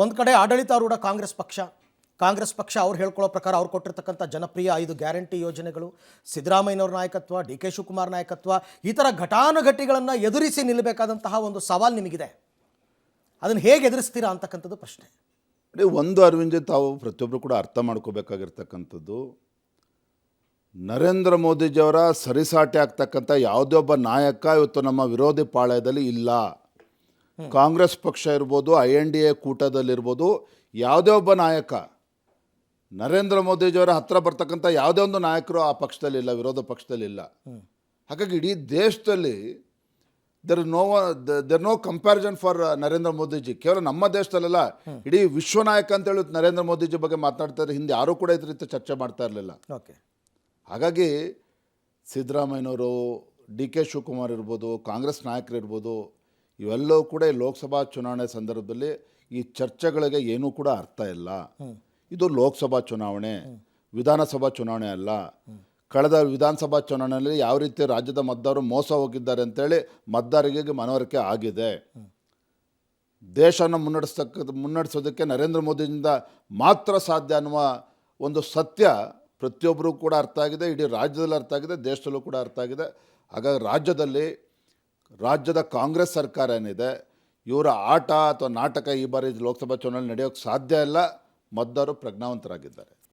ಒಂದು ಕಡೆ ಆಡಳಿತಾರೂಢ ಕಾಂಗ್ರೆಸ್ ಪಕ್ಷ ಅವ್ರು ಹೇಳ್ಕೊಳ್ಳೋ ಪ್ರಕಾರ ಅವ್ರು ಕೊಟ್ಟಿರ್ತಕ್ಕಂಥ ಜನಪ್ರಿಯ 5 ಗ್ಯಾರಂಟಿ ಯೋಜನೆಗಳು, ಸಿದ್ದರಾಮಯ್ಯನವ್ರ ನಾಯಕತ್ವ, ಡಿ ಕೆ ಶಿವಕುಮಾರ್ ನಾಯಕತ್ವ, ಈ ಥರ ಘಟಾನುಘಟಿಗಳನ್ನು ಎದುರಿಸಿ ನಿಲ್ಲಬೇಕಾದಂತಹ ಒಂದು ಸವಾಲು ನಿಮಗಿದೆ. ಅದನ್ನು ಹೇಗೆ ಎದುರಿಸ್ತೀರಾ ಅಂತಕ್ಕಂಥದ್ದು ಪ್ರಶ್ನೆ. ಒಂದು ಅರವಿಂದ್ ತಾವು ಪ್ರತಿಯೊಬ್ಬರು ಕೂಡ ಅರ್ಥ ಮಾಡ್ಕೋಬೇಕಾಗಿರ್ತಕ್ಕಂಥದ್ದು, ನರೇಂದ್ರ ಮೋದಿಜಿಯವರ ಸರಿಸಾಟಿ ಆಗ್ತಕ್ಕಂಥ ಯಾವುದೇ ಒಬ್ಬ ನಾಯಕ ಇವತ್ತು ನಮ್ಮ ವಿರೋಧಿ ಪಾಳ್ಯದಲ್ಲಿ ಇಲ್ಲ. ಕಾಂಗ್ರೆಸ್ ಪಕ್ಷ ಇರ್ಬೋದು, INDA ಕೂಟದಲ್ಲಿರ್ಬೋದು, ಯಾವುದೇ ಒಬ್ಬ ನಾಯಕ ನರೇಂದ್ರ ಮೋದಿಜಿಯವರ ಹತ್ರ ಬರ್ತಕ್ಕಂಥ ಯಾವುದೇ ಒಂದು ನಾಯಕರು ಆ ಪಕ್ಷದಲ್ಲಿಲ್ಲ, ವಿರೋಧ ಪಕ್ಷದಲ್ಲಿಲ್ಲ. ಹಾಗಾಗಿ ಇಡೀ ದೇಶದಲ್ಲಿ there no comparison for Narendra Modiji. ಕೇವಲ ನಮ್ಮ ದೇಶದಲ್ಲೆಲ್ಲ, ಇಡೀ ವಿಶ್ವ ನಾಯಕ ಅಂತೇಳಿ ನರೇಂದ್ರ ಮೋದಿಜಿ ಬಗ್ಗೆ ಮಾತನಾಡ್ತಾರೆ. ಹಿಂದೆ ಯಾರೂ ಕೂಡ ಇದ್ರ ರೀತಿ ಚರ್ಚೆ ಮಾಡ್ತಾ ಇರಲಿಲ್ಲ. ಹಾಗಾಗಿ ಸಿದ್ದರಾಮಯ್ಯನವರು, ಡಿ ಕೆ ಶಿವಕುಮಾರ್ ಇರ್ಬೋದು, ಕಾಂಗ್ರೆಸ್ ನಾಯಕರು ಇರ್ಬೋದು, ಇವೆಲ್ಲವೂ ಕೂಡ ಈ ಲೋಕಸಭಾ ಚುನಾವಣೆ ಸಂದರ್ಭದಲ್ಲಿ ಈ ಚರ್ಚೆಗಳಿಗೆ ಏನೂ ಕೂಡ ಅರ್ಥ ಇಲ್ಲ. ಇದು ಲೋಕಸಭಾ ಚುನಾವಣೆ, ವಿಧಾನಸಭಾ ಚುನಾವಣೆ ಅಲ್ಲ. ಕಳೆದ ವಿಧಾನಸಭಾ ಚುನಾವಣೆಯಲ್ಲಿ ಯಾವ ರೀತಿ ರಾಜ್ಯದ ಮತದಾರರು ಮೋಸ ಹೋಗಿದ್ದಾರೆ ಅಂತೇಳಿ ಮತದಾರರಿಗೆ ಮನವರಿಕೆ ಆಗಿದೆ. ದೇಶನ ಮುನ್ನಡೆಸೋದಕ್ಕೆ ನರೇಂದ್ರ ಮೋದಿಯಿಂದ ಮಾತ್ರ ಸಾಧ್ಯ ಅನ್ನುವ ಒಂದು ಸತ್ಯ ಪ್ರತಿಯೊಬ್ಬರೂ ಕೂಡ ಅರ್ಥ ಆಗಿದೆ, ಇಡೀ ರಾಜ್ಯದಲ್ಲಿ ಅರ್ಥ ಆಗಿದೆ, ದೇಶದಲ್ಲೂ ಕೂಡ ಅರ್ಥ ಆಗಿದೆ. ಹಾಗಾಗಿ ರಾಜ್ಯದ ಕಾಂಗ್ರೆಸ್ ಸರ್ಕಾರ ಏನಿದೆ, ಇವರ ಆಟ ಅಥವಾ ನಾಟಕ ಈ ಬಾರಿ ಲೋಕಸಭಾ ಚುನಾವಣೆ ನಡೆಯೋಕ್ಕೆ ಸಾಧ್ಯ ಇಲ್ಲ. ಮತದಾರರು ಪ್ರಜ್ಞಾವಂತರಾಗಿದ್ದಾರೆ.